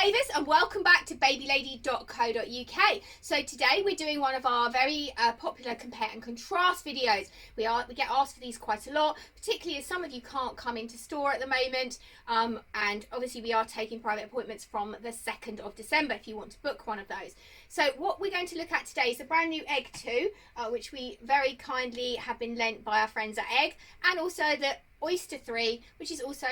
Savers, and welcome back to babylady.co.uk. So today we're doing one of our very popular compare and contrast videos. We get asked for these quite a lot, particularly as some of you can't come into store at the moment, and obviously we are taking private appointments from the 2nd of December if you want to book one of those. So what we're going to look at today is the brand new Egg 2, which we very kindly have been lent by our friends at Egg, and also the Oyster 3, which is also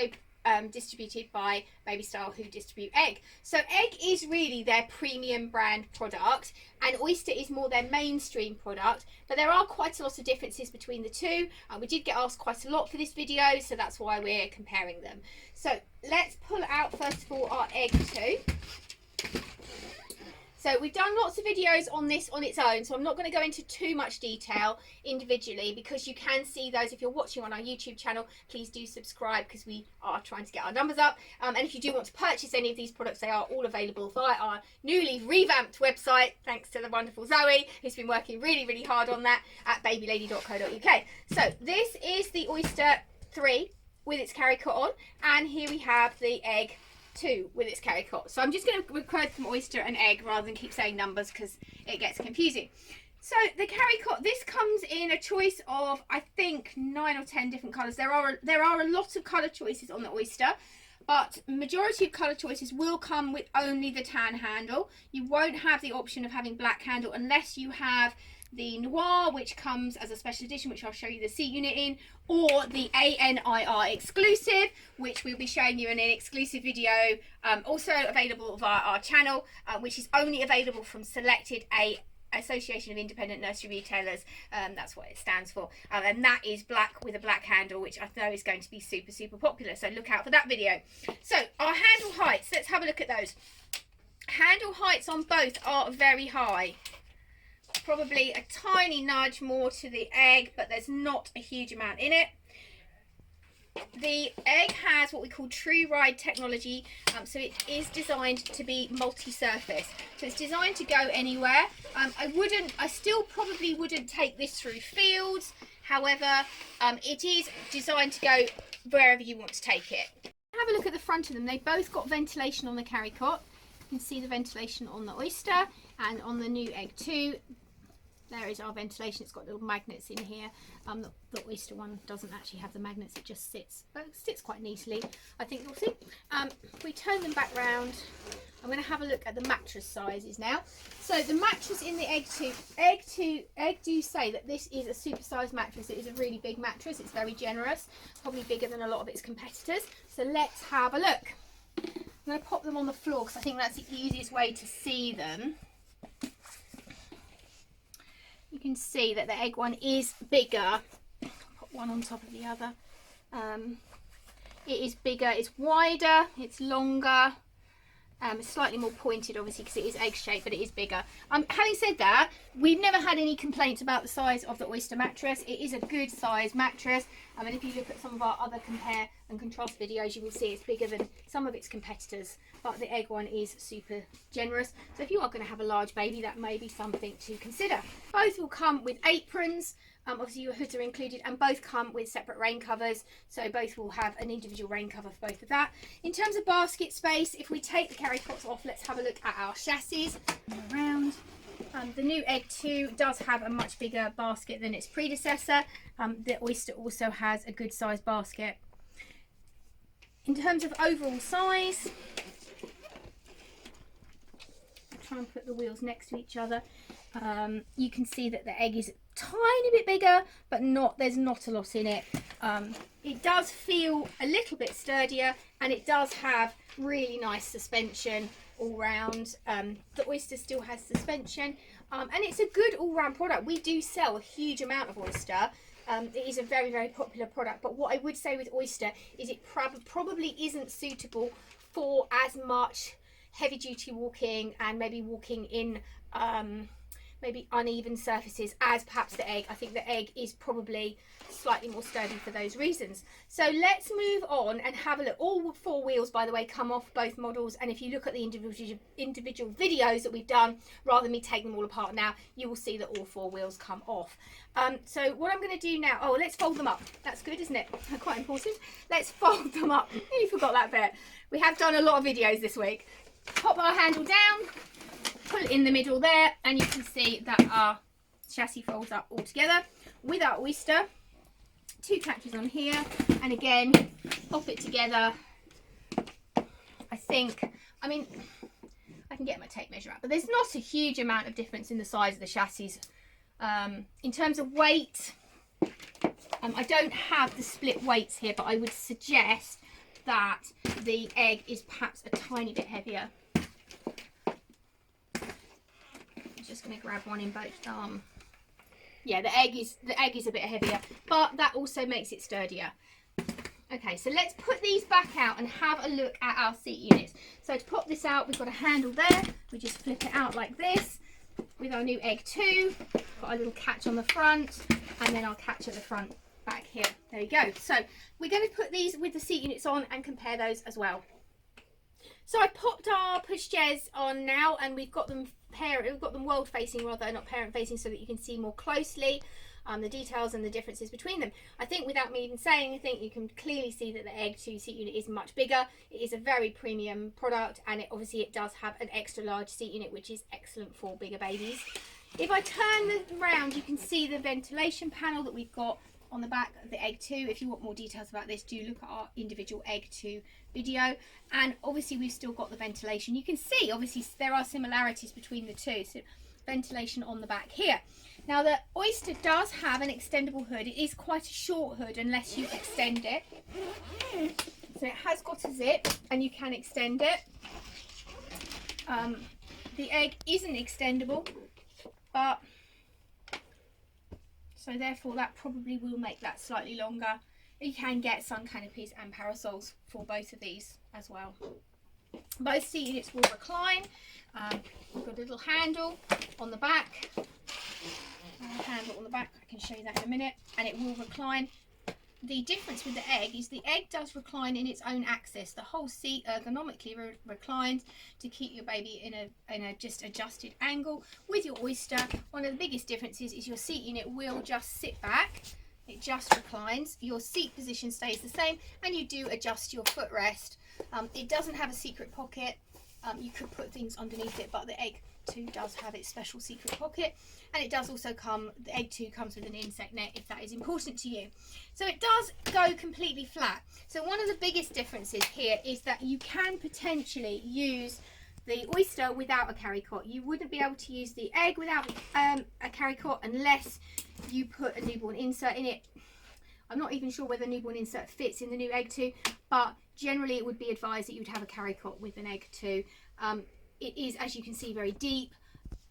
distributed by Baby Style, who distribute Egg. So Egg is really their premium brand product and Oyster is more their mainstream product, but there are quite a lot of differences between the two. We did get asked quite a lot for this video, so that's why we're comparing them. So let's pull out first of all our Egg 2. So we've done lots of videos on this on its own, so I'm not going to go into too much detail individually, because you can see those if you're watching on our YouTube channel. Please do subscribe, because we are trying to get our numbers up. And if you do want to purchase any of these products, they are all available via our newly revamped website, thanks to the wonderful Zoe, who's been working really hard on that, at babylady.co.uk. So this is the Oyster 3 with its carry cot on, and here we have the Egg 2 with its carry cot. So I'm just going to record from Oyster and Egg rather than keep saying numbers, because it gets confusing. So the carry cot, this comes in a choice of, I think, 9 or 10 different colours. There are a lot of colour choices on the Oyster, but majority of colour choices will come with only the tan handle. You won't have the option of having black handle unless you have the Noir, which comes as a special edition, which I'll show you the seat unit in, or the ANIR exclusive, which we'll be showing you in an exclusive video, also available via our channel, which is only available from selected Association of Independent Nursery Retailers. That's what it stands for, and that is black with a black handle, which I know is going to be super popular, so look out for that video. So our handle heights, let's have a look at those. Handle heights on both are very high. Probably a tiny nudge more to the Egg, but there's not a huge amount in it. The Egg has what we call True Ride technology, so it is designed to be multi-surface. So it's designed to go anywhere. I still probably wouldn't take this through fields. However, it is designed to go wherever you want to take it. Have a look at the front of them. They both got ventilation on the carry cot. You can see the ventilation on the Oyster, and on the new Egg 2. There is our ventilation. It's got little magnets in here. The Oyster one doesn't actually have the magnets. It just sits quite neatly, I think you'll see. If we turn them back round, I'm going to have a look at the mattress sizes now. So the mattress in the Egg 2, Egg do say that this is a supersized mattress. It is a really big mattress. It's very generous, probably bigger than a lot of its competitors. So let's have a look. I'm going to pop them on the floor because I think that's the easiest way to see them. You can see that the Egg one is bigger. Put one on top of the other. It is bigger, it's wider, it's longer. It's slightly more pointed, obviously, because it is egg shaped, but it is bigger. Having said that, we've never had any complaints about the size of the Oyster mattress. It is a good size mattress. And if you look at some of our other compare and contrast videos, you will see it's bigger than some of its competitors, but the Egg one is super generous. So if you are going to have a large baby, that may be something to consider. Both will come with aprons. Obviously your hoods are included, and both come with separate rain covers, so both will have an individual rain cover for both of that. In terms of basket space, if we take the carry cots off, let's have a look at our chassis around. The new Egg 2 does have a much bigger basket than its predecessor. The Oyster also has a good sized basket. In terms of overall size, I'll try and put the wheels next to each other. You can see that the Egg is a tiny bit bigger, but there's not a lot in it. It does feel a little bit sturdier, and it does have really nice suspension all round. The Oyster still has suspension, and it's a good all-round product. We do sell a huge amount of Oyster. It is a very popular product, but what I would say with Oyster is it probably isn't suitable for as much heavy duty walking, and maybe walking in maybe uneven surfaces as perhaps the Egg. I think the Egg is probably slightly more sturdy for those reasons. So let's move on and have a look. All 4 wheels, by the way, come off both models, and if you look at the individual videos that we've done, rather than me taking them all apart now, you will see that all 4 wheels come off. So what I'm going to do now, let's fold them up. That's good, isn't it? Quite important. Let's fold them up. You forgot that bit. We have done a lot of videos this week. Pop our handle down, pull it in the middle there, and you can see that our chassis folds up all together with our Oyster. 2 catches on here, and again, pop it together. I mean, I can get my tape measure out, but there's not a huge amount of difference in the size of the chassis. In terms of weight, I don't have the split weights here, but I would suggest that the egg is perhaps a tiny bit heavier. I'm just going to grab one in both arms. Yeah, the egg is a bit heavier, but that also makes it sturdier. Okay, so let's put these back out and have a look at our seat units. So to pop this out, we've got a handle there. We just flip it out like this with our new egg 2. Got a little catch on the front, and then our catch at the front back here. There you go. So we're going to put these with the seat units on and compare those as well. So I popped our pushchairs on now, and we've got them world facing rather, not parent facing, so that you can see more closely the details and the differences between them. I think without me even saying anything, you can clearly see that the egg 2 seat unit is much bigger. It is a very premium product, and it obviously does have an extra large seat unit, which is excellent for bigger babies. If I turn them around, you can see the ventilation panel that we've got on the back of the egg 2. If you want more details about this, do look at our individual egg 2 video. And obviously we've still got the ventilation. You can see obviously there are similarities between the two. So ventilation on the back here. Now the Oyster does have an extendable hood. It is quite a short hood unless you extend it. So it has got a zip and you can extend it. The egg isn't extendable, but so therefore that probably will make that slightly longer. You can get sun canopies and parasols for both of these as well. Both seat units will recline. We've got a little handle on the back. Handle on the back, I can show you that in a minute, and it will recline. The difference with the egg is the egg does recline in its own axis. The whole seat ergonomically reclines to keep your baby in a just adjusted angle. With your Oyster, one of the biggest differences is your seat unit will just sit back. It just reclines. Your seat position stays the same, and you do adjust your footrest. It doesn't have a secret pocket. You could put things underneath it, but the egg 2 does have its special secret pocket, and it does also come, the egg 2 comes with an insect net if that is important to you. So it does go completely flat. So one of the biggest differences here is that you can potentially use the Oyster without a carry cot. You wouldn't be able to use the egg without a carry cot unless you put a newborn insert in it. I'm not even sure whether newborn insert fits in the new egg 2, but generally it would be advised that you'd have a carry cot with an egg 2. It is, as you can see, very deep,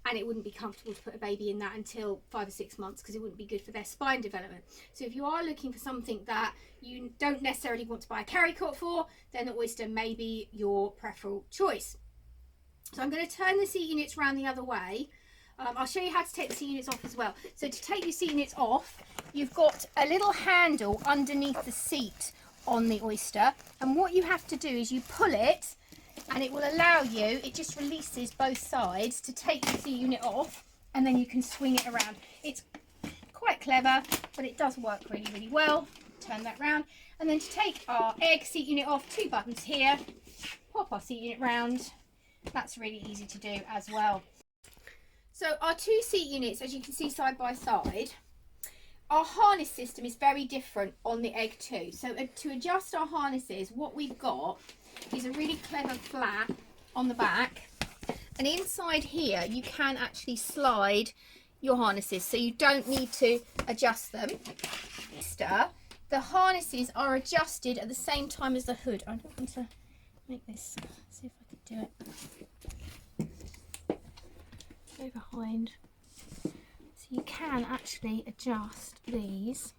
and it wouldn't be comfortable to put a baby in that until 5 or 6 months because it wouldn't be good for their spine development. So if you are looking for something that you don't necessarily want to buy a carry cot for, then the Oyster may be your preferable choice. So I'm going to turn the seat units around the other way. I'll show you how to take the seat units off as well. So to take your seat units off, you've got a little handle underneath the seat on the Oyster, and what you have to do is you pull it, and it will allow you, it just releases both sides to take the seat unit off, and then you can swing it around. It's quite clever, but it does work really, really well. Turn that round, and then to take our egg seat unit off, 2 buttons here, pop our seat unit round. That's really easy to do as well. So our 2 seat units, as you can see side by side, our harness system is very different on the egg 2. So to adjust our harnesses, what we've got is a really clever flap on the back, and inside here you can actually slide your harnesses, so you don't need to adjust them. The harnesses are adjusted at the same time as the hood. I don't want to make this, see if I can do it. Go behind. So you can actually adjust these.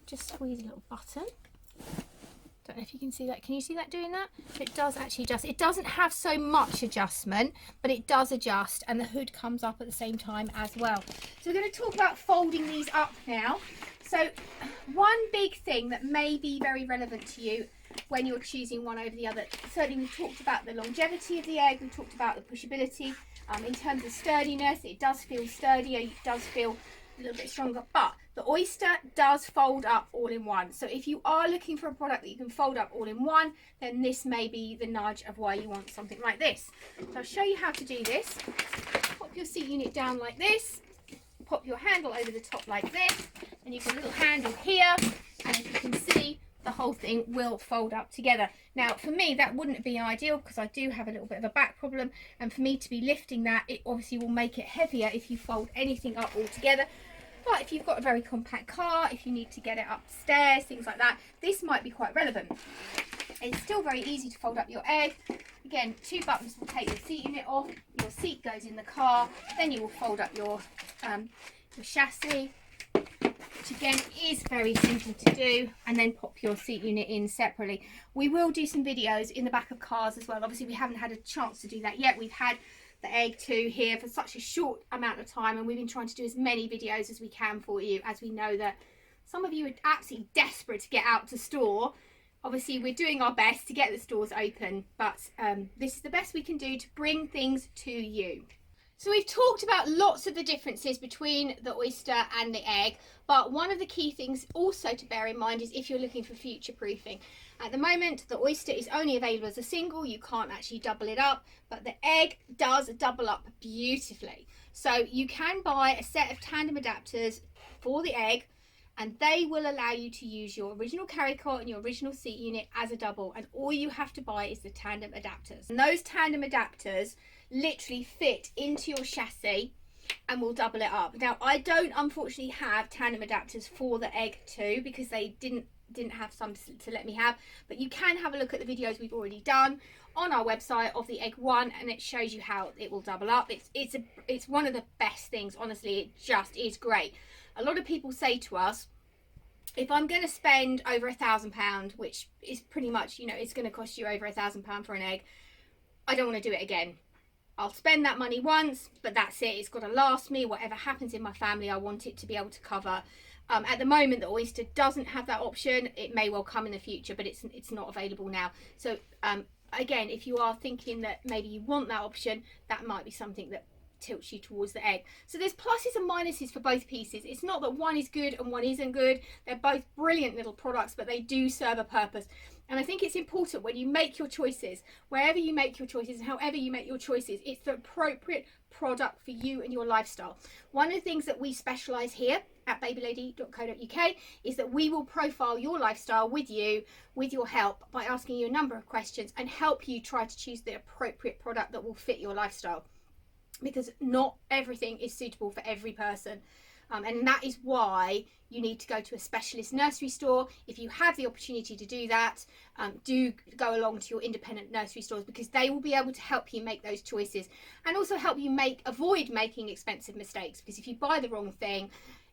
Just squeeze a little button. Don't know if you can see that. Can you see that doing that? It does actually adjust. It doesn't have so much adjustment, but it does adjust, and the hood comes up at the same time as well. So we're going to talk about folding these up now. So one big thing that may be very relevant to you when you're choosing one over the other, certainly we've talked about the longevity of the egg, we've talked about the pushability. In terms of sturdiness, it does feel sturdier, it does feel a little bit stronger, but The Oyster does fold up all in one. So if you are looking for a product that you can fold up all in one, then this may be the nudge of why you want something like this. So I'll show you how to do this. Pop your seat unit down like this. Pop your handle over the top like this. And you've got a little handle here. And as you can see, the whole thing will fold up together. Now, for me, that wouldn't be ideal because I do have a little bit of a back problem. And for me to be lifting that, it obviously will make it heavier if you fold anything up all together. But if you've got a very compact car, if you need to get it upstairs, things like that, this might be quite relevant. It's still very easy to fold up your egg. Again, 2 buttons will take your seat unit off. Your seat goes in the car. Then you will fold up your chassis, which again is very simple to do, and then pop your seat unit in separately. We will do some videos in the back of cars as well. Obviously, we haven't had a chance to do that yet. We've had the Egg 2 here for such a short amount of time, and we've been trying to do as many videos as we can for you, as we know that some of you are absolutely desperate to get out to store. Obviously, we're doing our best to get the stores open, but this is the best we can do to bring things to you. So we've talked about lots of the differences between the Oyster and the Egg, but one of the key things also to bear in mind is if you're looking for future proofing. At the moment, the Oyster is only available as a single. You can't actually double it up, but the Egg does double up beautifully. So you can buy a set of tandem adapters for the Egg, and they will allow you to use your original carry cot and your original seat unit as a double, and all you have to buy is the tandem adapters. And those tandem adapters literally fit into your chassis and will double it up. Now, I don't unfortunately have tandem adapters for the Egg 2 because they didn't have some to let me have, but you can have a look at the videos we've already done on our website of the Egg 1, and it shows you how it will double up. It's one of the best things, honestly. It just is great. A lot of people say to us, if I'm going to spend over £1,000, which is pretty much, you know, it's going to cost you over £1,000 for an egg, I don't want to do it again. I'll spend that money once, but that's it. It's got to last me. Whatever happens in my family, I want it to be able to cover. At the moment, the Oyster doesn't have that option. It may well come in the future, but it's not available now. So again, if you are thinking that maybe you want that option, that might be something that tilts you towards the Egg. So there's pluses and minuses for both pieces. It's not that one is good and one isn't good. They're both brilliant little products, but they do serve a purpose. And I think it's important when you make your choices, wherever you make your choices and however you make your choices, it's the appropriate product for you and your lifestyle. One of the things that we specialise here at babylady.co.uk is that we will profile your lifestyle with you, with your help, by asking you a number of questions and help you try to choose the appropriate product that will fit your lifestyle. Because not everything is suitable for every person. And that is why you need to go to a specialist nursery store. If you have the opportunity to do that, do go along to your independent nursery stores, because they will be able to help you make those choices and also help you avoid making expensive mistakes. Because if you buy the wrong thing,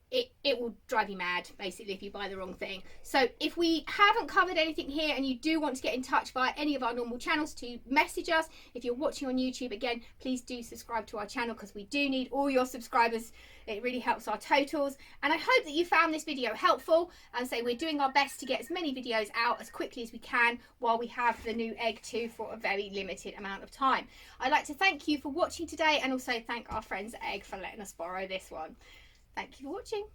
it will drive you mad, basically, if you buy the wrong thing. So if we haven't covered anything here and you do want to get in touch via any of our normal channels, to message us. If you're watching on YouTube, again, please do subscribe to our channel, because we do need all your subscribers. It really helps our totals. And I hope that you found this video helpful. And so we're doing our best to get as many videos out as quickly as we can while we have the new Egg 2 for a very limited amount of time. I'd like to thank you for watching today, and also thank our friends at Egg for letting us borrow this one. Thank you for watching.